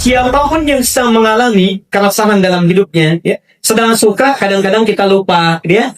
Siapapun yang sedang mengalami keresahan dalam hidupnya, ya, sedang suka, kadang-kadang kita lupa, ya.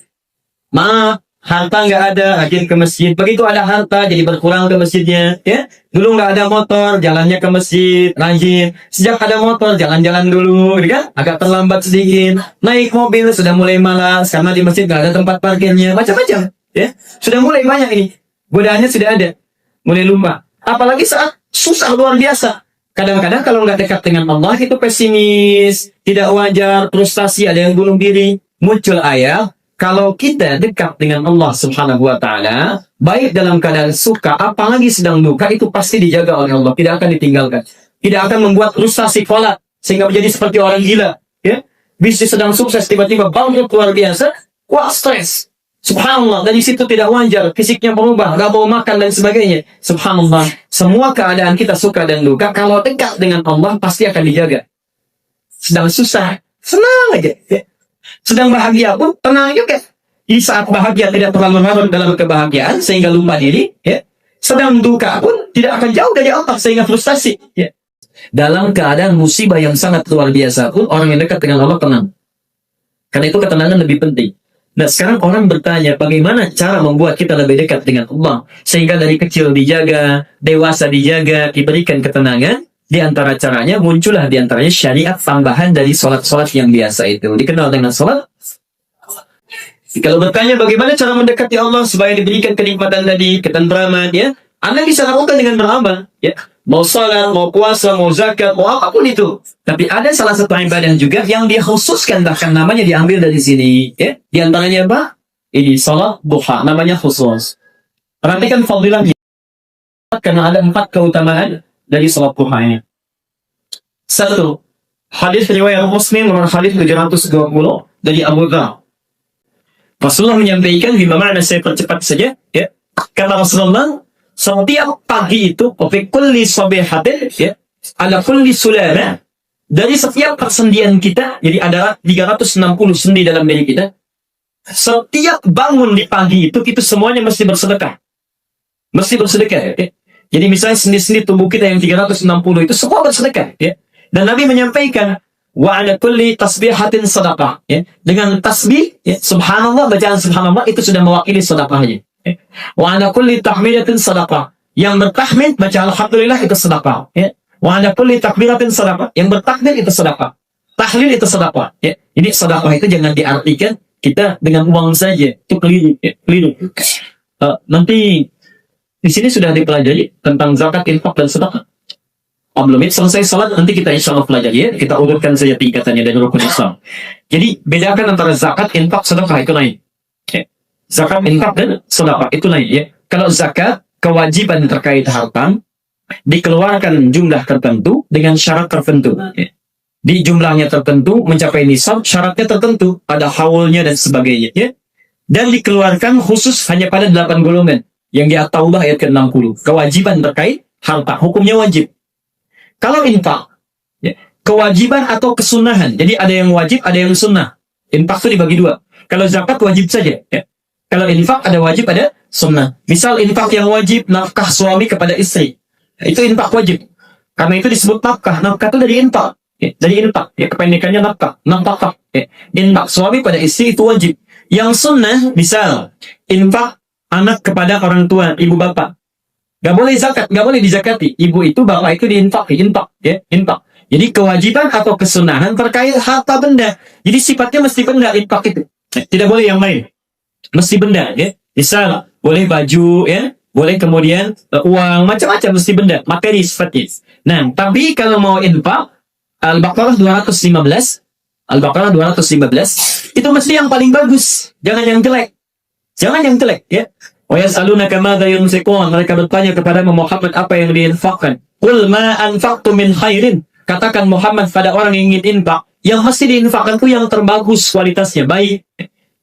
Maaf, harta nggak ada, rajin ke masjid. Begitu ada harta, jadi berkurang ke masjidnya, ya. Dulu nggak ada motor, jalannya ke masjid, rajin. Sejak ada motor, jalan-jalan dulu, gitu kan? Agak terlambat sedikit. Naik mobil, sudah mulai malas, karena di masjid nggak ada tempat parkirnya, macam-macam, ya. Sudah mulai banyak ini. Godaannya sudah ada. Mulai lupa. Apalagi saat susah luar biasa. Kadang-kadang kalau nggak dekat dengan Allah itu pesimis, tidak wajar, frustasi, ada yang bunuh diri. Muncul ayat, kalau kita dekat dengan Allah Subhanahu wa Ta'ala, baik dalam keadaan suka, apalagi sedang duka, itu pasti dijaga oleh Allah, tidak akan ditinggalkan. Tidak akan membuat frustasi kolak sehingga menjadi seperti orang gila. Ya, bisnis sedang sukses, tiba-tiba bangkrut luar biasa, wah stres. Subhanallah, dari situ tidak wajar, fisiknya berubah, gak mau makan dan sebagainya. Subhanallah, semua keadaan kita suka dan duka, kalau dekat dengan Allah pasti akan dijaga. Sedang susah, senang aja. Ya. Sedang bahagia pun tenang juga. Di saat bahagia tidak terlalu larut dalam kebahagiaan sehingga lupa diri. Ya. Sedang duka pun tidak akan jauh dari Allah sehingga frustasi. Ya. Dalam keadaan musibah yang sangat luar biasa pun orang yang dekat dengan Allah tenang. Karena itu ketenangan lebih penting. Nah sekarang orang bertanya bagaimana cara membuat kita lebih dekat dengan Allah sehingga dari kecil dijaga, dewasa dijaga, diberikan ketenangan. Di antara caranya muncullah di antaranya syariat tambahan dari sholat-sholat yang biasa itu dikenal dengan sholat. Kalau bertanya bagaimana cara mendekati Allah supaya diberikan kenikmatan tadi, ketentraman, ya, Anda bisa lakukan dengan beramal, ya. Mau salat, mau puasa, mau zakat, mau apapun itu. Tapi ada salah satu ibadah juga yang dikhususkan, bahkan namanya diambil dari sini. Ya. Di antaranya apa? Ini salat duha, namanya khusus. Perhatikan fadilahnya. Karena ada 4 keutamaan dari salat duha ini. 1. Hadis riwayat Muslim nomor hadis 720 dari Abu Dzar. Rasulullah menyampaikan, bima makna saya percepat saja. Ya. Kata Rasulullah, setiap pagi itu, kulli sabihatin, ya, ala kulli sulama, dari setiap persendian kita, jadi ada 360 sendi dalam diri kita. Setiap bangun di pagi itu semuanya mesti bersedekah. Mesti bersedekah. Ya. Jadi misalnya sendi-sendi tubuh kita yang 360 itu semua bersedekah. Ya. Dan Nabi menyampaikan, wa ala kulli tasbihatin sadaqah. Ya. Dengan tasbih, ya, subhanallah, bacaan subhanallah itu sudah mewakili sedekahnya. Wa ala kulli tahmidatin sadaqah. Yang bertahmid baca alhamdulillah itu sedekah, ya. Wa ala kulli takbiratin sadaqah. Yang bertakbir itu sedekah. Tahlil itu sedekah, ya. Jadi sedekah itu jangan diartikan kita dengan uang saja. Itu keliru, ya. Keliru. Nanti di sini sudah dipelajari tentang zakat, infak dan sedekah. Belum selesai salat nanti kita insyaallah pelajari, ya. Kita urutkan saja tingkatannya dari rukun Islam. Jadi bedakan antara zakat, infak, sedekah itu lain. Ya. Zakat, infak, dan sedekah itu lain, ya. Kalau zakat, kewajiban terkait harta dikeluarkan jumlah tertentu dengan syarat tertentu. Ya. Di jumlahnya tertentu, mencapai nisab, syaratnya tertentu, ada haulnya dan sebagainya. Ya. Dan dikeluarkan khusus hanya pada 8 golongan. Yang di At-Taubah ayat ke-60. Kewajiban terkait harta, hukumnya wajib. Kalau infak, ya, kewajiban atau kesunahan. Jadi ada yang wajib, ada yang sunnah. Infak itu dibagi 2. Kalau zakat wajib saja, ya. Kalau infak ada wajib, ada sunnah. Misal infak yang wajib, nafkah suami kepada istri. Itu infak wajib. Karena itu disebut nafkah. Nafkah itu dari infak. Ya, dari infak. Ya, kependekannya nafkah. Nafkah. Ya. Infak suami pada istri itu wajib. Yang sunnah, misal infak anak kepada orang tua, ibu bapak. Gak boleh zakat, gak boleh dizakati. Ibu itu, bapak itu diinfak, ya, infak. Jadi kewajiban atau kesunahan terkait harta benda. Jadi sifatnya mesti benda infak itu. Tidak boleh yang lain. Mesti benda, ya. Misal boleh baju, ya, boleh kemudian uang, macam-macam mesti benda, materi sifatnya. Nah, tapi kalau mau infak, Al-Baqarah 215, Al-Baqarah 215, itu mesti yang paling bagus, jangan yang jelek. Jangan yang jelek, ya. Wa yas'alunaka madza yunfiqun, mereka bertanya kepada Muhammad apa yang diinfakkan. Qul ma anfaqtum min khairin, katakan Muhammad pada orang yang ingin infak, yang mesti diinfakkan itu yang terbagus kualitasnya, baik.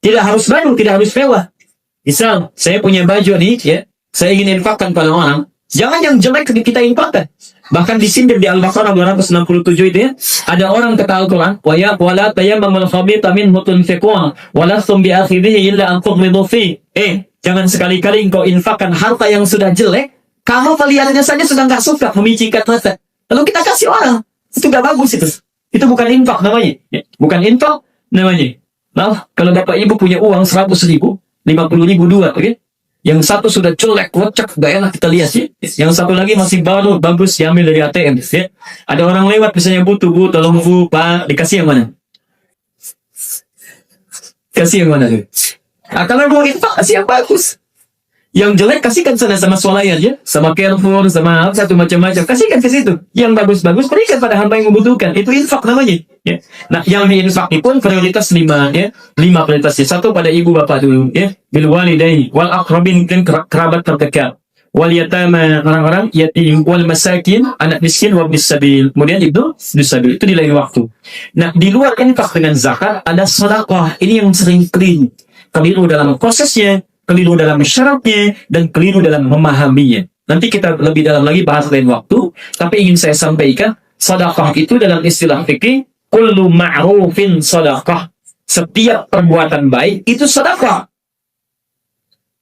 Tidak harus baru, tidak harus mewah. Misal, saya punya baju nih, ya, saya ingin infakkan pada orang, jangan yang jelek kita infakkan. Bahkan disindir di Al-Baqarah 267 itu, ya, ada orang kata Al-Quran, wala tayammamul khabitha minhu tunfiqun wa lastum bi akhidhihi illa an tughmidu fi. Jangan sekali-kali engkau infakkan harta yang sudah jelek, kamu melihatnya saja sudah nggak suka, memicingkan mata. Lalu kita kasih orang. Itu gak bagus itu. Itu bukan infak namanya. Ya. Bukan infak namanya. Nah, kalau bapak ibu punya uang 100.000, 50.000 dua, oke? Yang satu sudah jelek, kocak, gak enak kita lihat sih. Yang satu lagi masih baru, bagus, diambil dari ATM. Ya. Ada orang lewat, misalnya butuh, bu, tolong bu, pak, dikasih yang mana? Kasih yang mana tuh? Nah, kalau mau infak, kasih yang bagus. Yang jelek kasihkan sana sama swalayan ya, sama Carrefour, sama satu macam-macam. Kasihkan ke situ. Yang bagus-bagus berikan pada hamba yang membutuhkan. Itu infak namanya. Ya. Nah, yang infak itu pun prioritas 5 ya. 5 prioritasnya. Satu pada ibu bapak dulu ya. Bil walidaini wal aqrabin, dan kerabat terdekat. Wal yatama, orang-orang yatim, wal masakin, anak miskin, wa bis sabil. Kemudian itu bisabil. Itu di lain waktu. Nah, di luar infak dengan zakat ada sedekah. Ini yang sering keliru dalam prosesnya, keliru dalam syaratnya, dan keliru dalam memahaminya. Nanti kita lebih dalam lagi bahas lain waktu, tapi ingin saya sampaikan, sedekah itu dalam istilah fikih, kullu ma'rufin sedekah. Setiap perbuatan baik itu sedekah.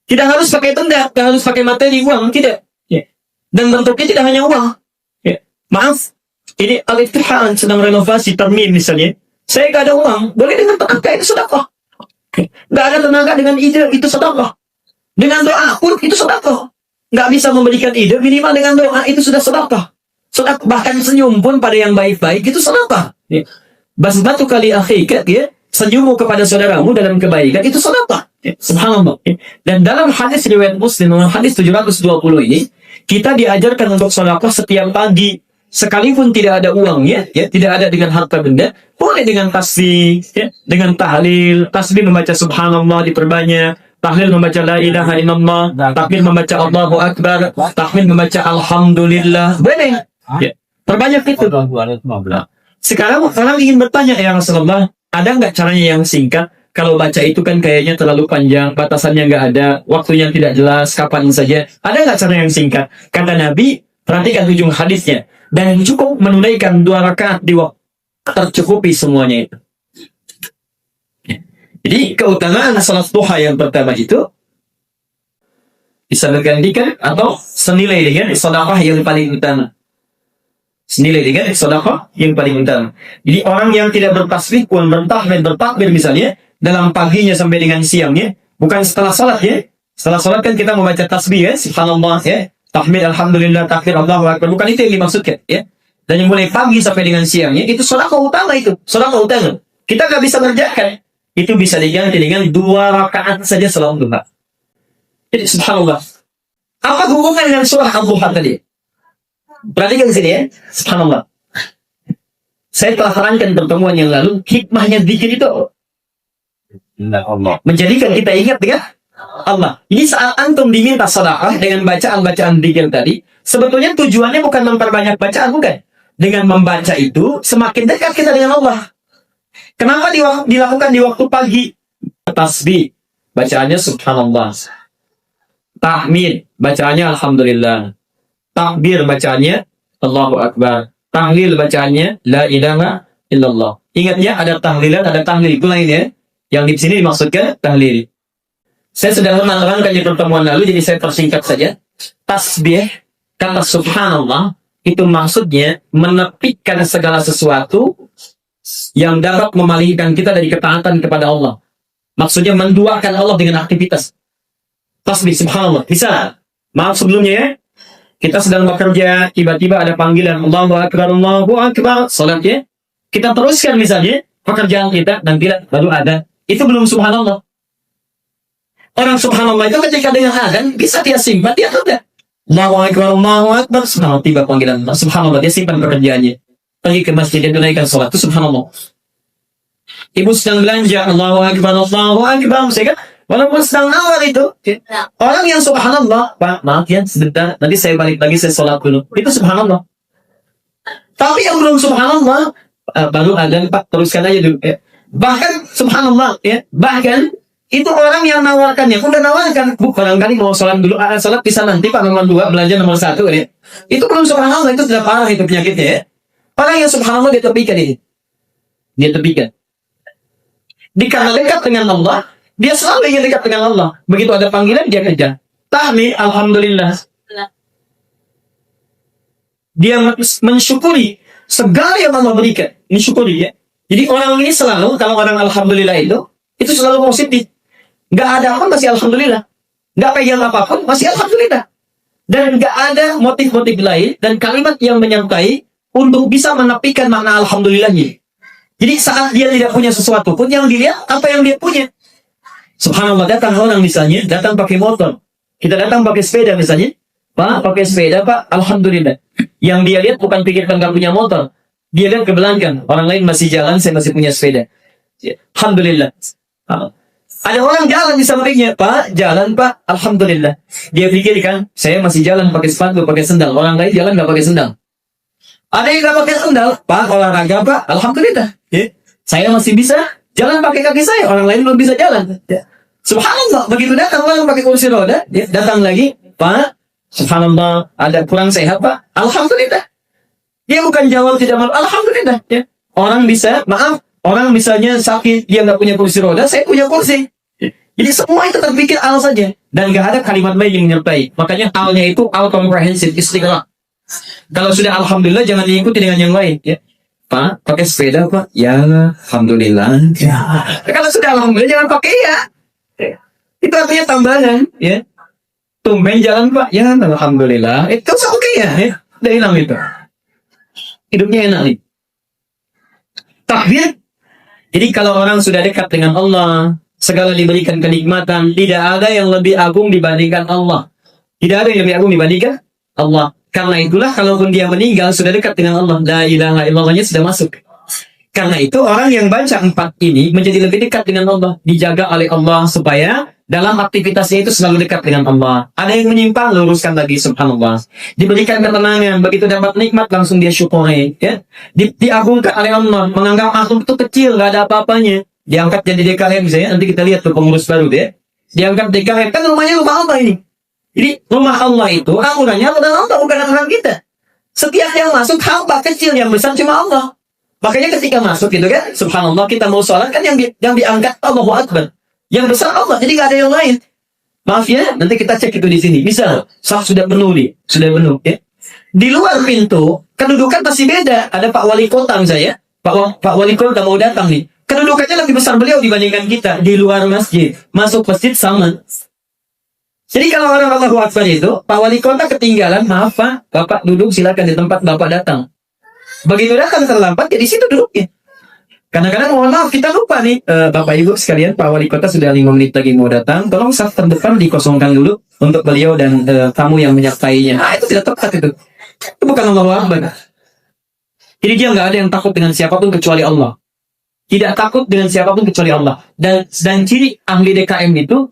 Tidak harus pakai benda, tidak harus pakai materi, uang, tidak. Ya. Dan bentuknya tidak hanya uang. Ya. Maaf, ini al-iftihan sedang renovasi termin misalnya. Saya gak ada uang, boleh dengan tenaga, itu sedekah. Gak ada tenaga dengan ide, itu sedekah. Dengan doa pun itu sedekah. Gak bisa memberikan ide, minimal dengan doa itu sudah sedekah. Sedekah, bahkan senyum pun pada yang baik-baik itu sedekah. Ya. Basbatu kali akhikat ya, senyummu kepada saudaramu dalam kebaikan itu sedekah. Ya. Subhanallah. Ya. Dan dalam hadis riwayat Muslim, hadis 720 ini, kita diajarkan untuk sedekah setiap pagi. Sekalipun tidak ada uangnya, ya, tidak ada dengan harta benda, boleh dengan tasbih, ya, dengan tahlil, tasbih membaca subhanallah diperbanyak, tahlil membaca la ilaha illallah, takbir membaca Allahu Akbar, tahmid membaca alhamdulillah, boleh. Ya, perbanyak itu. Nah, sekarang orang ingin bertanya, ya Rasulullah, ada nggak caranya yang singkat? Kalau baca itu kan kayaknya terlalu panjang, batasannya nggak ada, waktunya tidak jelas, kapan saja. Ada nggak cara yang singkat? Kata Nabi, perhatikan ujung hadisnya. Dan cukup menunaikan 2 rakaat di waktu tercukupi semuanya itu. Jadi keutamaan salat duha yang pertama itu bisa bergantikan atau senilai dengan sedekah yang paling utama. Senilai dengan sedekah yang paling utama. Jadi orang yang tidak bertasbih pun bertakbir misalnya dalam paginya sampai dengan siangnya, bukan setelah salat ya. Setelah salat kan kita membaca tasbih ya, subhanallah ya. Tahmid alhamdulillah, takbir Allahu Akbar, bukan itu yang dimaksudkan ya. Dan yang mulai pagi sampai dengan siangnya itu sedekah utama itu, sedekah utama. Kita nggak bisa kerjakan. Itu bisa diganti dengan 2 rakaat saja salat duha. Jadi subhanallah. Apa hubungan dengan surah Al-Duha tadi? Perhatikan sini ya, subhanallah. Saya telah terangkan pertemuan yang lalu, hikmahnya zikir itu menjadikan kita ingat dengan Allah. Ini saat antum diminta sedekah dengan bacaan-bacaan zikir tadi, sebetulnya tujuannya bukan memperbanyak bacaan, bukan. Dengan membaca itu semakin dekat kita dengan Allah. Kenapa dilakukan di waktu pagi? Tasbih, bacaannya subhanallah. Tahmid, bacaannya alhamdulillah. Takbir, bacaannya Allahu Akbar. Tahlil, bacaannya la ilaha illallah. Ingatnya ada tahlilan, ada tahlil. Itu lainnya. Yang di sini dimaksudkan tahlil. Saya sudah menerangkan di pertemuan lalu, jadi saya persingkat saja. Tasbih, kata subhanallah, itu maksudnya menepikan segala sesuatu yang dapat memalingkan kita dari ketaatan kepada Allah. Maksudnya menduakan Allah dengan aktivitas. Tasbih, subhanallah. Bisa. Maaf sebelumnya ya. Kita sedang bekerja, tiba-tiba ada panggilan Allahu Akbar, Allahu Akbar, salat ya. Kita teruskan misalnya pekerjaan kita dan tidak baru ada. Itu belum subhanallah. Orang subhanallah itu ketika dengan azan bisa dia simpan, dia tidak. Allahu Akbar, Allahu Akbar, subhanallah, tiba panggilan Allah. Subhanallah, dia simpan pekerjaannya. Pergi ke masjid, dia tunaikan salat, itu subhanallah. Ibu sedang belanja, Allahu Akbar, Allahu Akbar, saya kan, walaupun sedang nawar itu, orang yang subhanallah, Pak, maaf ya, sebentar, nanti saya balik lagi, saya salat dulu. Itu subhanallah. Tapi yang belum subhanallah, baru azan, Pak, teruskan aja dulu. Ya. Bahkan, subhanallah, ya, bahkan, itu orang yang nawarkannya, udah nawarkan, barangkali mau sholat dulu, sholat bisa nanti Pak nomor 2, belanja nomor 1, ya. Itu belum subhanallah, itu sudah parah itu penyakitnya, ya. Orang yang subhanallah dia tepikan ini. Dia tepikan. Karena dekat dengan Allah, dia selalu ingin dekat dengan Allah. Begitu ada panggilan, dia kerja. Tahmid, alhamdulillah. Dia mensyukuri segala yang Allah berikan, ini syukuri ya. Jadi orang ini selalu, kalau orang alhamdulillah itu selalu positif. Nggak ada apa masih alhamdulillah. Nggak pegang apapun masih alhamdulillah. Dan nggak ada motif-motif lain dan kalimat yang menyertai untuk bisa menafikan makna alhamdulillahnya. Jadi saat dia tidak punya sesuatu pun yang dilihat apa yang dia punya. Subhanallah, datang orang misalnya, datang pakai motor. Kita datang pakai sepeda misalnya. Pak, pakai sepeda Pak, alhamdulillah. Yang dia lihat bukan pikirkan nggak punya motor. Dia lihat ke belakang, orang lain masih jalan, saya masih punya sepeda. Alhamdulillah. Ada orang jalan di sampingnya, Pak, jalan Pak, alhamdulillah. Dia pikirkan, saya masih jalan pakai sepatu, pakai sendal. Orang lain jalan nggak pakai sendal. Ada yang nggak pakai sendal, Pak, olahraga Pak, alhamdulillah. Saya masih bisa jalan pakai kaki saya, orang lain belum bisa jalan. Subhanallah, begitu datang orang pakai kursi roda, datang lagi, Pak, subhanallah, ada kurang sehat Pak, alhamdulillah. Dia bukan jawab tidak malu, alhamdulillah. Ya. Orang bisa, maaf, orang misalnya sakit, dia nggak punya kursi roda, saya punya kursi. Jadi semua itu terpikir al saja. Dan nggak ada kalimat lain yang menyertai. Makanya alnya itu al comprehensive, istiqlal. Kalau sudah alhamdulillah, jangan diikuti dengan yang lain. Ya. Pak, pakai sepeda Pak? Ya, alhamdulillah. Ya. Kalau sudah alhamdulillah, jangan pakai ya. Itu artinya tambahan. Ya. Tumben jalan Pak? Ya, alhamdulillah. Itu oke ya. Udah hilang itu. Hidupnya enak nih. Takbir. Jadi kalau orang sudah dekat dengan Allah, segala diberikan kenikmatan, tidak ada yang lebih agung dibandingkan Allah. Tidak ada yang lebih agung dibandingkan Allah. Karena itulah kalaupun dia meninggal sudah dekat dengan Allah, la ilaha illallahnya sudah masuk. Karena itu orang yang baca 4 ini menjadi lebih dekat dengan Allah, dijaga oleh Allah supaya dalam aktivitasnya itu selalu dekat dengan Allah. Ada yang menyimpang, luruskan lagi, subhanallah. Diberikan ketenangan, begitu dapat nikmat langsung dia syukuri. Ya? Diagungkan oleh Allah, menganggap makhluk itu kecil, nggak ada apa-apanya. Diangkat jadi DKM misalnya, nanti kita lihat tuh pengurus baru deh. Diangkat DKM, kan rumahnya rumah Allah ini. Jadi rumah Allah itu, aturannya adalah Allah, bukan aturan kita. Setiap yang masuk, hamba kecil, yang besar cuma Allah. Makanya ketika masuk gitu kan, subhanallah, kita mau sholat kan yang diangkat Allahu Akbar. Yang besar Allah, jadi nggak ada yang lain. Maaf ya, nanti kita cek itu di sini. Bisa, sah sudah penuh nih, sudah penuh. Ya. Di luar pintu, kedudukan pasti beda. Ada Pak Wali Kota misalnya, Pak Wali Kota mau datang nih. Kedudukannya lebih besar beliau dibandingkan kita di luar masjid. Masuk masjid sama. Jadi kalau orang Allahu Akbar itu, Pak Wali Kota ketinggalan, maaf Pak, Bapak duduk silakan di tempat Bapak datang. Begitu datang terlambat, ya di situ duduknya. Kadang-kadang mohon maaf kita lupa nih, Bapak Ibu sekalian, Pak Wali Kota sudah 5 menit lagi mau datang, tolong saf terdepan dikosongkan dulu untuk beliau dan tamu yang menyertainya. Itu tidak tepat itu. Itu bukan Allahu Akbar. Jadi dia nggak ada yang takut dengan siapapun kecuali Allah. Tidak takut dengan siapapun kecuali Allah. Dan ciri ahli DKM itu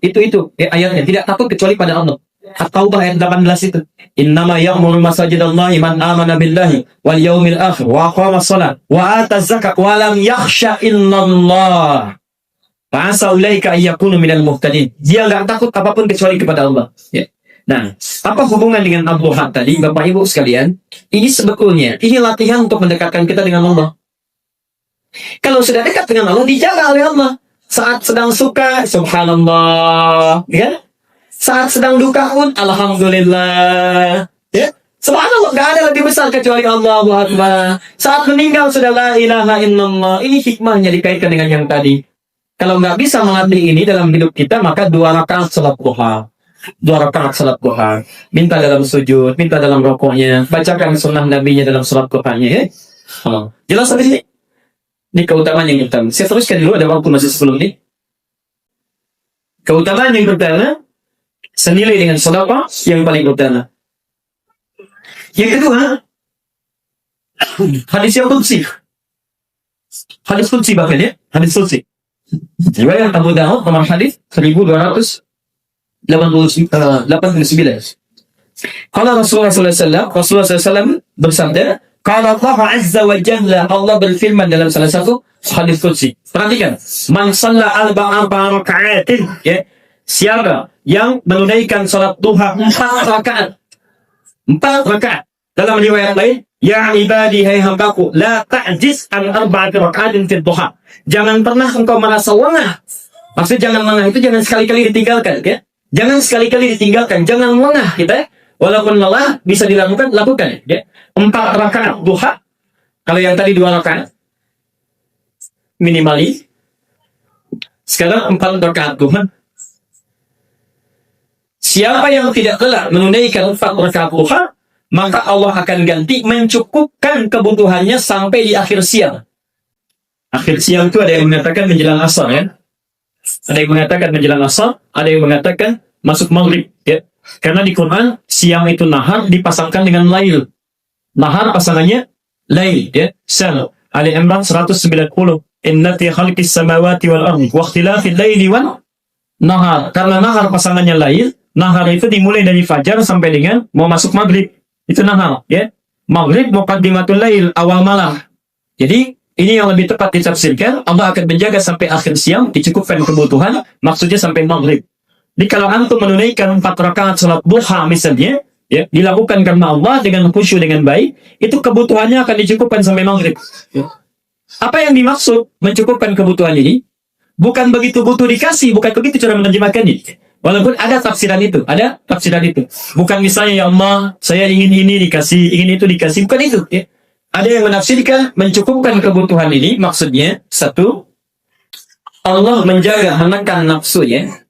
ayatnya tidak takut kecuali pada Allah. At-Taubah ayat 18 itu. Innama ya'muru masajidallahi man amana billahi wal yaumil akhir wa aqama shalah wa ata zakat wa lam yakhsha illallah. Fa'asa ulaika ayyakunu minal muhtadin. Dia enggak takut apapun kecuali kepada Allah. Ya. Nah, apa hubungan dengan Abduha tadi, Bapak Ibu sekalian? Ini sebetulnya ini latihan untuk mendekatkan kita dengan Allah. Kalau sudah dekat dengan Allah, dijaga oleh Allah. Saat sedang suka, subhanallah, ya. Saat sedang duka pun, alhamdulillah. Ya. Subhanallah, gak ada lebih besar kecuali Allahu Akbar. Saat meninggal sudah la ilaha illallah. Ini hikmahnya dikaitkan dengan yang tadi. Kalau nggak bisa melatih ini dalam hidup kita, maka 2 rakaat salat duha. 2 rakaat salat duha. Minta dalam sujud, minta dalam rokoknya. Bacakan sunnah nabinya dalam salat duhanya. Ya. Jelas sampai sini? Ini keutamaan yang utama. Saya teruskan dulu, ada waktu masih 10 menit. Keutamaan yang pertama, senilai dengan sedekah yang paling utama. Yang kedua, hadis yang qudsi. Hadis qudsi bahkan ya, hadis qudsi. Riwayat Abu Dawud nomor hadis 1289. Kalau Rasulullah SAW bersabda, kalau Allah Azza wa Jalla, Allah berfirman dalam salah satu hadis qudsi. Perhatikan, man shalla arba'a raka'atin, ya. Siapa yang menunaikan salat duha 4 rakaat. 4 rakaat. Dalam riwayat lain, ya ibadi hai hambaku, la ta'jiz an 4 raka'atin fi duha. Jangan pernah engkau merasa lengah. Maksud jangan lengah itu jangan sekali-kali ditinggalkan, ya. Jangan sekali-kali ditinggalkan, jangan lengah kita. Walaupun lelah bisa dilakukan, lakukan, ya. 4 rakaat duha Kalau yang tadi 2 rakaat, minimali. Sekarang 4 rakaat duha. Siapa yang tidak kelak menunaikan 4 rakaat duha, maka Allah akan ganti mencukupkan kebutuhannya sampai di akhir siang. Akhir siang itu ada yang mengatakan menjelang asar, ya. Ada yang mengatakan menjelang asar, ada yang mengatakan masuk maghrib, ya. Karena di Quran siang itu nahar dipasangkan dengan lail. Nahar pasangannya lail, ya. Sal. Ali Imran 190. Inna fi khalqis samawati wal ardi wa ikhtilafil laili wan nahar. Karena nahar pasangannya lail, nahar itu dimulai dari fajar sampai dengan mau masuk maghrib. Itu nahar, ya. Maghrib muqaddimatul lail, awal malam. Jadi ini yang lebih tepat ditafsirkan, Allah akan menjaga sampai akhir siang, dicukupkan kebutuhan, maksudnya sampai maghrib. Jadi kalau antum menunaikan 4 rakaat salat duha misalnya, ya, dilakukan karena Allah dengan khusyuk dengan baik, itu kebutuhannya akan dicukupkan sampai maghrib. Ya. Apa yang dimaksud mencukupkan kebutuhan ini? Bukan begitu butuh dikasih, bukan begitu cara menerjemahkannya. Walaupun ada tafsiran itu, Bukan misalnya, ya Allah, saya ingin ini dikasih, ingin itu dikasih, bukan itu. Ya. Ada yang menafsirkan mencukupkan kebutuhan ini, maksudnya, 1, Allah menjaga menekan nafsunya,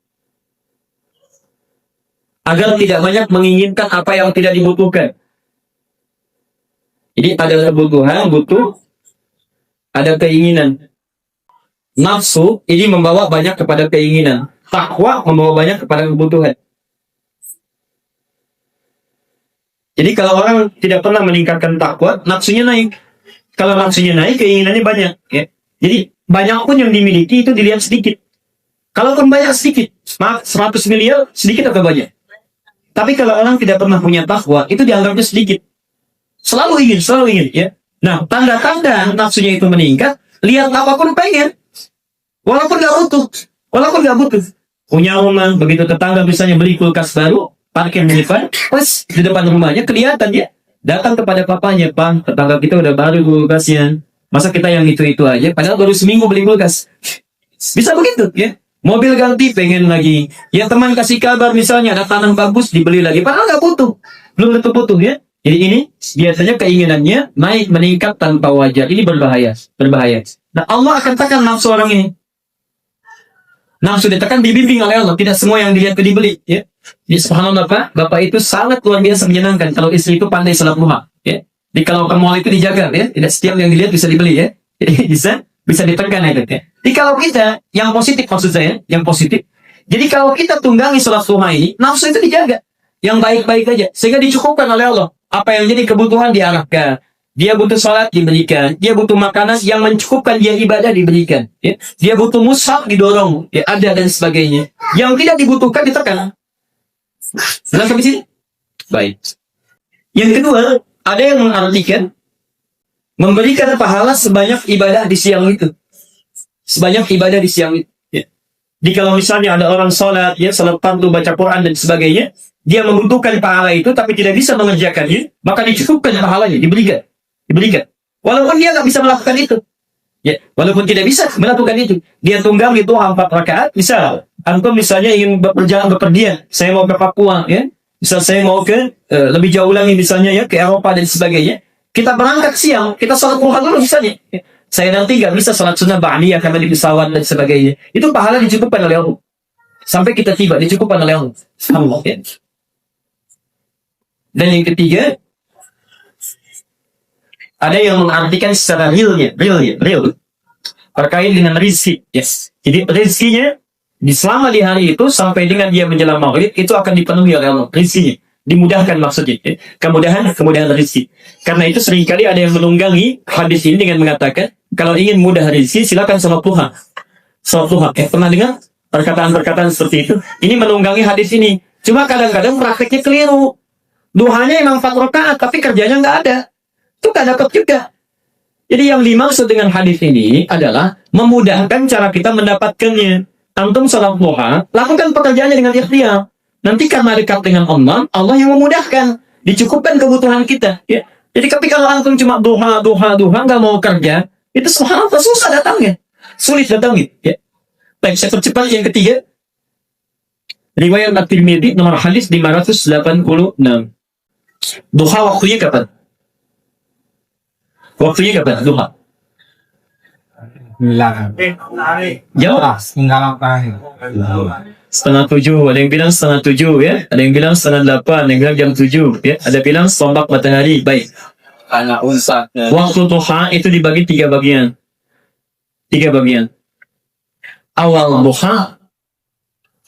agar tidak banyak menginginkan apa yang tidak dibutuhkan. Jadi ada kebutuhan, ada keinginan. Nafsu ini membawa banyak kepada keinginan. Takwa membawa banyak kepada kebutuhan. Jadi kalau orang tidak pernah meningkatkan takwa, nafsunya naik. Kalau nafsunya naik, keinginannya banyak. Ya. Jadi banyak pun yang dimiliki itu dilihat sedikit. Kalaupun banyak sedikit, 100 miliar sedikit atau banyak. Tapi kalau orang tidak pernah punya takwa, itu dianggapnya sedikit. Selalu ingin, ya. Nah, tanda-tanda nafsunya itu meningkat, lihat apapun pengen. Walaupun nggak butuh. Punya rumah, begitu tetangga misalnya beli kulkas baru, parkir di depan, pas di depan rumahnya kelihatan dia. Datang kepada papanya, Bang, tetangga kita udah baru kulkasnya. Masa kita yang itu-itu aja, padahal baru seminggu beli kulkas. Bisa begitu, ya. Mobil ganti pengen lagi. Ya teman kasih kabar misalnya ada tanah bagus dibeli lagi. Padahal nggak butuh. Belum tentu butuh, ya. Jadi ini biasanya keinginannya naik meningkat tanpa wajar. Ini berbahaya. Nah Allah akan tekan nafsu orang ini. Nafsu ditekan dibimbing oleh Allah. Tidak semua yang dilihat itu dibeli. Ya. Jadi subhanallah Bapak itu sangat luar biasa menyenangkan kalau istri itu pandai salat duha. Ya. Jadi kalau ke mall itu dijaga, ya. Tidak setiap yang dilihat bisa dibeli, ya. Jadi bisa ditekan, ya. Jadi kalau kita, yang positif maksud saya, yang positif. Jadi kalau kita tunggangi salat duha ini, nafsu itu dijaga. Yang baik-baik aja. Sehingga dicukupkan oleh Allah. Apa yang jadi kebutuhan diarahkan. Dia butuh salat diberikan. Dia butuh makanan yang mencukupkan dia ibadah diberikan. Ya. Dia butuh mushaf didorong. Ya, ada dan sebagainya. Yang tidak dibutuhkan ditekan. Benar sampai sini? Baik. Yang kedua, ada yang mengartikan memberikan pahala sebanyak ibadah di siang itu. Sebanyak ibadah di siang itu. Ya. Jadi kalau misalnya ada orang sholat, ya, sholat fardu, baca Quran dan sebagainya, dia membutuhkan pahala itu tapi tidak bisa mengerjakannya, maka dicukupkan pahalanya, diberikan. Walaupun dia nggak bisa melakukan itu. Ya, walaupun tidak bisa melakukan itu. Dia tunggang itu 4 rakaat, misal antum misalnya ingin bepergian, saya mau ke Papua, ya. Misal saya mau ke lebih jauh lagi misalnya, ya, ke Eropa dan sebagainya. Kita berangkat siang, kita sholat duha dulu misalnya. Ya. Saya nanti nggak bisa sholat sunnah ba'diyah karena di pesawat dan sebagainya. Itu pahala dicukupkan oleh Allah. Sampai kita tiba, dicukupkan oleh Allah. Ya. Dan yang ketiga, ada yang mengartikan secara real. Terkait dengan rizki. Yes. Jadi rizkinya, selama di hari itu, sampai dengan dia menjelang maghrib, itu akan dipenuhi oleh Allah. Rizkinya. Dimudahkan maksudnya. Ya. Kemudahan rizki. Karena itu seringkali ada yang menunggangi hadis ini dengan mengatakan, kalau ingin mudah rizki, silakan salat duha. Salat duha. Pernah dengar perkataan-perkataan seperti itu? Ini menunggangi hadis ini. Cuma kadang-kadang prakteknya keliru. Duhanya emang 4 rakaat, tapi kerjanya nggak ada. Itu nggak dapat juga. Jadi yang dimaksud dengan hadis ini adalah memudahkan cara kita mendapatkannya. Antum salat duha, lakukan pekerjaannya dengan ikhtiar. Nanti karena dekat dengan Allah, Allah yang memudahkan, dicukupkan kebutuhan kita. Ya. Jadi tapi kalau antum cuma duha, nggak mau kerja, itu subhanallah susah datangnya, sulit datangnya. Ya. Baik, saya percepat yang ketiga. Riwayat At-Tirmidzi nomor hadis 586. Duha waktunya kapan? Waktunya kapan? Duha. Jawab. Setengah 7, ada yang bilang setengah 7 ya, ada yang bilang setengah 8, ada yang bilang jam 7 ya, ada bilang tombak matahari. Baik. Waktu duha itu dibagi 3 bagian. 3 bagian. Awal duha,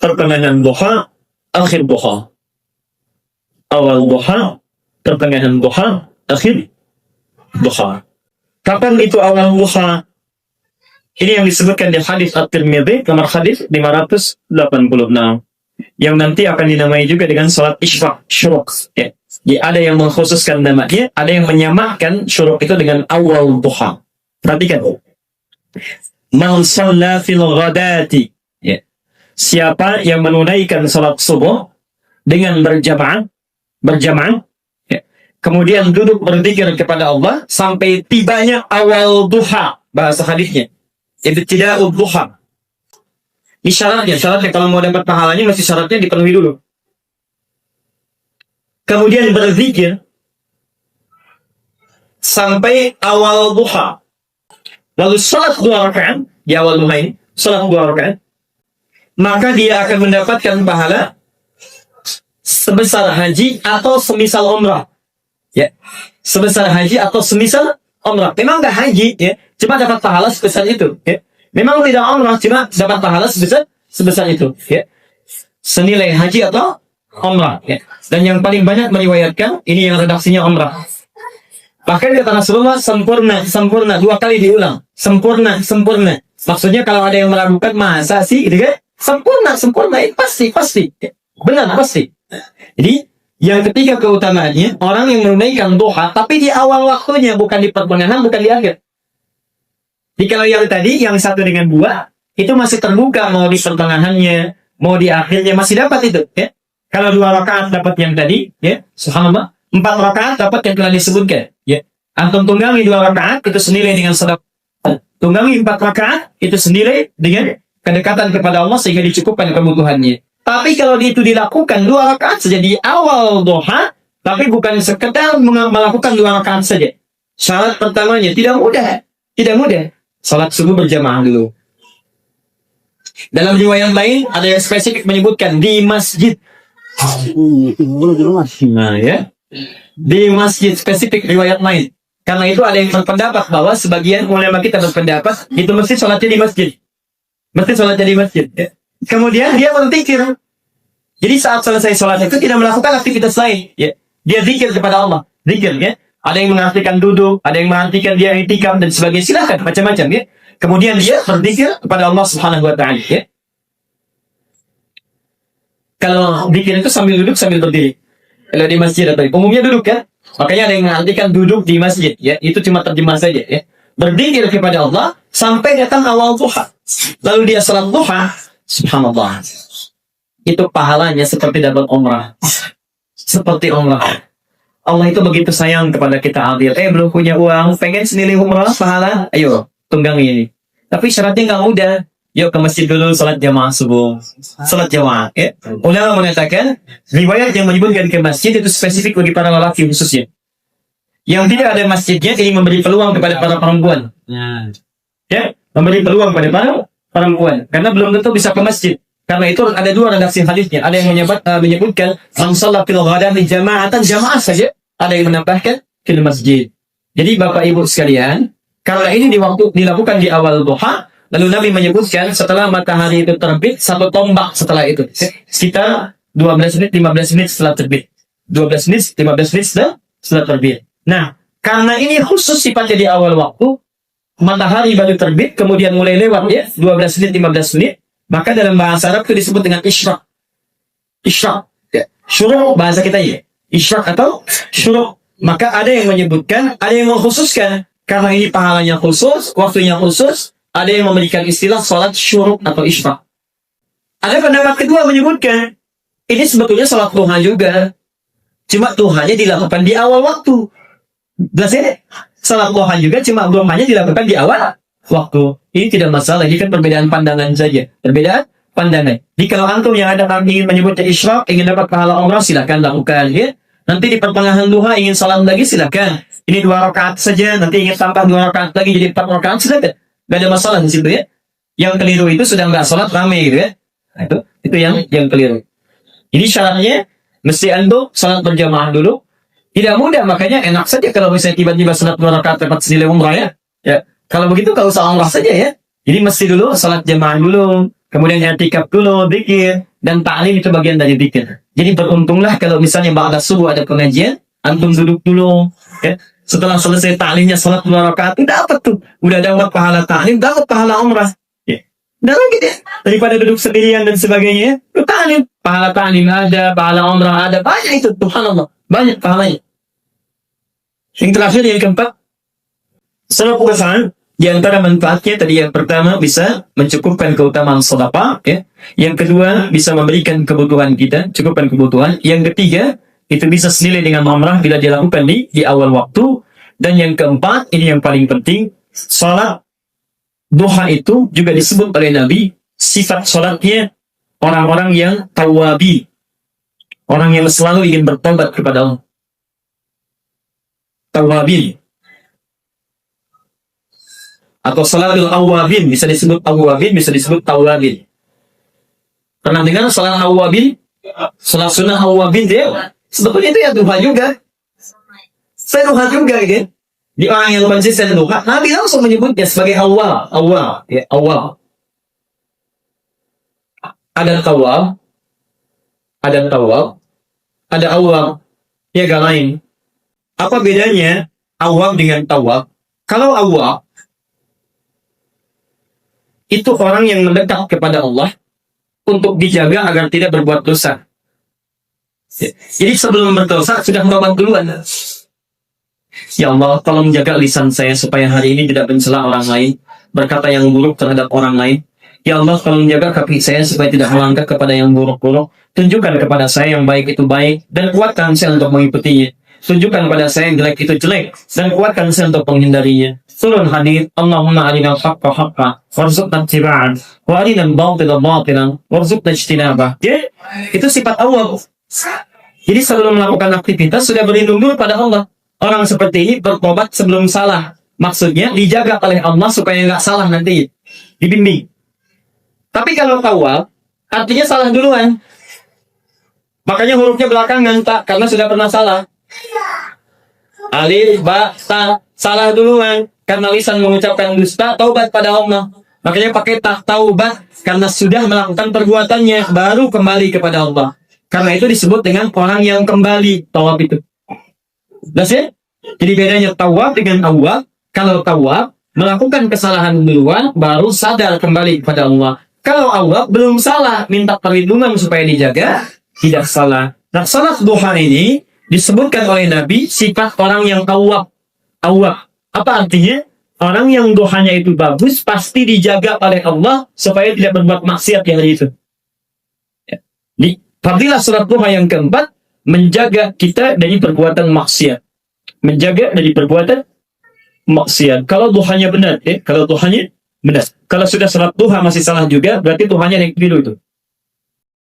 pertengahan duha, akhir duha. Awal duha, pertengahan duha, akhir duha. Kapan itu awal duha? Ini yang disebutkan di hadis At-Tirmidzi, nomor hadis 586, yang nanti akan dinamai juga dengan salat isyraq, syuruk. Ya. Jadi ada yang mengkhususkan namanya, ada yang menyamakan syuruk itu dengan awal duha. Perhatikan. Man shalla fil ghadati. Ya. Siapa yang menunaikan salat subuh dengan berjamaah, ya. Kemudian duduk berzikir kepada Allah sampai tibanya awal duha, bahasa hadisnya. Ibtida'ud duha. Ini syaratnya kalau mau dapat pahalanya masih syaratnya dipenuhi dulu. Kemudian berzikir sampai awal duha. Lalu salat 2 rakaat di awal duha ini, salat 2 rakaat, maka dia akan mendapatkan pahala sebesar haji atau semisal umrah. Ya, sebesar haji atau semisal umrah. Memang nggak haji, ya, cuma dapat pahala sebesar itu. Ya. Memang tidak umrah, cuma dapat pahala sebesar itu. Ya. Senilai haji atau umrah. Ya. Dan yang paling banyak meriwayatkan ini yang redaksinya umrah. Bahkan kata Rasulullah sempurna 2 kali diulang. Sempurna. Maksudnya kalau ada yang meragukan masa sih, gitu kan? Sempurna itu pasti. Ya. Benar pasti. Jadi yang ketiga keutamaannya, orang yang menunaikan duha, tapi di awal waktunya, bukan di pertengahan, bukan di akhir. Jadi kalau yang tadi, yang 1 dengan 2, itu masih terbuka, mau di pertengahannya, mau di akhirnya, masih dapat itu. Ya. Kalau 2 rakaat dapat yang tadi, ya, subhanallah, 4 rakaat dapat yang telah disebutkan. Ya. Antum tunggangi 2 rakaat, itu senilai dengan salat. Tunggangi 4 rakaat, itu senilai dengan kedekatan kepada Allah, sehingga dicukupkan kebutuhannya. Tapi kalau itu dilakukan 2 rakaat saja di awal duha, tapi bukan sekedar melakukan 2 rakaat saja. Syarat pertamanya tidak mudah. Salat subuh berjamaah dulu. Dalam riwayat lain ada yang spesifik menyebutkan di masjid. Nah, ya. Di masjid, spesifik riwayat lain. Karena itu ada yang berpendapat bahwa sebagian ulama kita berpendapat itu mesti salatnya di masjid. Ya. Kemudian dia berzikir. Jadi saat selesai sholat itu tidak melakukan aktivitas lain. Ya. Dia zikir kepada Allah. Zikir, ya. Ada yang mengartikan duduk, ada yang mengartikan dia i'tikaf dan sebagainya. Silakan macam-macam, ya. Kemudian dia berzikir kepada Allah Subhanahu wa taala, ya. Kalau zikir itu sambil duduk sambil berdiri. Kalau di masjid atau umumnya duduk, ya. Makanya ada yang mengartikan duduk di masjid, ya. Itu cuma terjemah saja, ya. Berzikir kepada Allah sampai datang awal duha. Lalu dia salat duha. Subhanallah. Itu pahalanya seperti dapat umrah. Seperti umrah. Allah itu begitu sayang kepada kita, adil. Belum punya uang, pengen senilai umrah pahala, ayo tunggangi ini. Tapi syaratnya nggak mudah. Yuk ke masjid dulu, salat jamaah subuh, salat jamaah. Ya. Ulama mengatakan riwayat yang menyebutkan ke masjid itu spesifik bagi para lelaki khususnya. Yang tidak ada masjidnya ini memberi peluang kepada para perempuan. Ya, memberi peluang kepada para perempuan karena belum tentu bisa ke masjid. Karena itu ada 2 redaksi hadisnya. Ada yang menyebutkan man shalla fil ghadati jama'atan, jamaah saja. Ada yang menambahkan fil masjid. Jadi Bapak Ibu sekalian, karena ini dilakukan di awal duha, lalu Nabi menyebutkan setelah matahari itu terbit 1 tombak setelah itu. Sekitar 12 menit, 15 menit setelah terbit. 12 menit, 15 menit setelah terbit. Nah, karena ini khusus sifatnya di awal waktu, matahari baru terbit, kemudian mulai lewat, ya, 12 menit, 15 menit, maka dalam bahasa Arab itu disebut dengan isyraq. Isyraq. Ya. Syuruk bahasa kita ya. Isyraq atau syuruk. Maka ada yang menyebutkan, ada yang mengkhususkan. Karena ini pahalanya khusus, waktunya khusus, ada yang memberikan istilah salat syuruk atau isyraq. Ada pendapat kedua menyebutkan, ini sebetulnya salat duha juga. Cuma duhanya dilakukan di awal waktu. Jelas ya? Salat duha juga, cuma duhanya dilakukan di awal waktu. Ini tidak masalah, ini kan perbedaan pandangan saja. Perbedaan pandangan. Jadi kalau antum yang ada ingin menyebutnya isyraq, ingin dapat pahala umrah, silakan lakukan, ya. Nanti di pertengahan duha ingin salam lagi, silakan. ini 2 rakaat saja, nanti ingin tambah 2 rakaat lagi jadi 4 rakaat, sudah nggak ada masalah di situ ya. Yang keliru itu sudah nggak sholat rame gitu ya. Nah, itu yang keliru. Ini syaratnya mesti antum sholat berjamaah dulu. Tidak mudah, makanya enak saja kalau misalnya tiba-tiba sholat 2 rakaat dapat senilai umrah ya. Ya, kalau begitu kalau usah umrah saja ya. Jadi mesti dulu sholat jamaah dulu, kemudian i'tikaf dulu, zikir, dan ta'lim itu bagian dari zikir. Jadi beruntunglah kalau misalnya ba'da subuh ada pengajian, antum duduk dulu ya. Setelah selesai ta'limnya sholat 2 rakaat, dapat tuh. Udah dapat pahala ta'lim, dapat pahala umrah. Udah gitu ya. Daripada duduk sendirian dan sebagainya, itu ta'lim. Pahala ta'lim ada, pahala umrah ada, banyak itu, subhanallah. Banyak pahalanya. Yang terakhir, yang keempat, salat puasa. Di antara manfaatnya tadi yang pertama bisa mencukupkan keutamaan sedekah, ya. Yang kedua bisa memberikan kebutuhan kita, cukupkan kebutuhan. Yang ketiga itu bisa senilai dengan umrah bila dilakukan di awal waktu. Dan yang keempat, ini yang paling penting, salat duha itu juga disebut oleh Nabi sifat salatnya orang-orang yang tawabi, orang yang selalu ingin bertobat kepada Allah. Tawabin atau salatul awabin, bisa disebut awabin, bisa disebut tawabin. Pernah dengar salat awabin? Salat sunnah awabin dia sebetulnya itu ya duha juga. Saya duha juga gitu. Di orang yang konsisten duha, Nabi langsung menyebutnya sebagai awal, ya, awal. Ada tawab, ada awal, ya gak lain. Apa bedanya awal dengan tawab? Kalau awal itu orang yang mendekat kepada Allah untuk dijaga agar tidak berbuat dosa. Jadi sebelum berdosa sudah berobat duluan. Ya Allah, tolong jaga lisan saya supaya hari ini tidak mencela orang lain, berkata yang buruk terhadap orang lain. Ya Allah, tolong jaga kaki saya supaya tidak melangkah kepada yang buruk-buruk. Tunjukkan kepada saya yang baik itu baik, dan kuatkan saya untuk mengikutinya. Tunjukkan kepada saya yang jelek itu jelek, dan kuatkan saya untuk menghindarinya. Surah hadid, Allahumma arinal haqqa haqqa, warzuqna ittiba'an, wa arinal batila batilan, warzuqna ijtinabah. Jadi, itu sifat Allah. Jadi sebelum melakukan aktivitas sudah berlindung dulu pada Allah. Orang seperti ini bertobat sebelum salah. Maksudnya dijaga oleh Allah supaya nggak salah nanti. Dibimbing. Tapi kalau tawab, artinya salah duluan. Makanya hurufnya belakangan tak, karena sudah pernah salah. Alif, ba, ta, salah duluan. Karena lisan mengucapkan dusta, taubat pada Allah. Makanya pakai tak, taubat, karena sudah melakukan perbuatannya, baru kembali kepada Allah. Karena itu disebut dengan orang yang kembali, tawab itu. Jelas ya? Jadi bedanya tawab dengan awab. Kalau tawab, melakukan kesalahan duluan, baru sadar kembali kepada Allah. Kalau awab, belum salah, minta perlindungan supaya dijaga, tidak salah. Nah, salat duha ini disebutkan oleh Nabi sifat orang yang awab. Awab. Apa artinya? Orang yang duhanya itu bagus, pasti dijaga oleh Allah supaya tidak berbuat maksiat yang hari itu. Fadilah salat duha yang keempat, menjaga kita dari perbuatan maksiat. Menjaga dari perbuatan maksiat. Kalau duhanya benar, kalau duhanya benar. Kalau sudah salat duha masih salah juga, berarti duhanya yang keliru itu.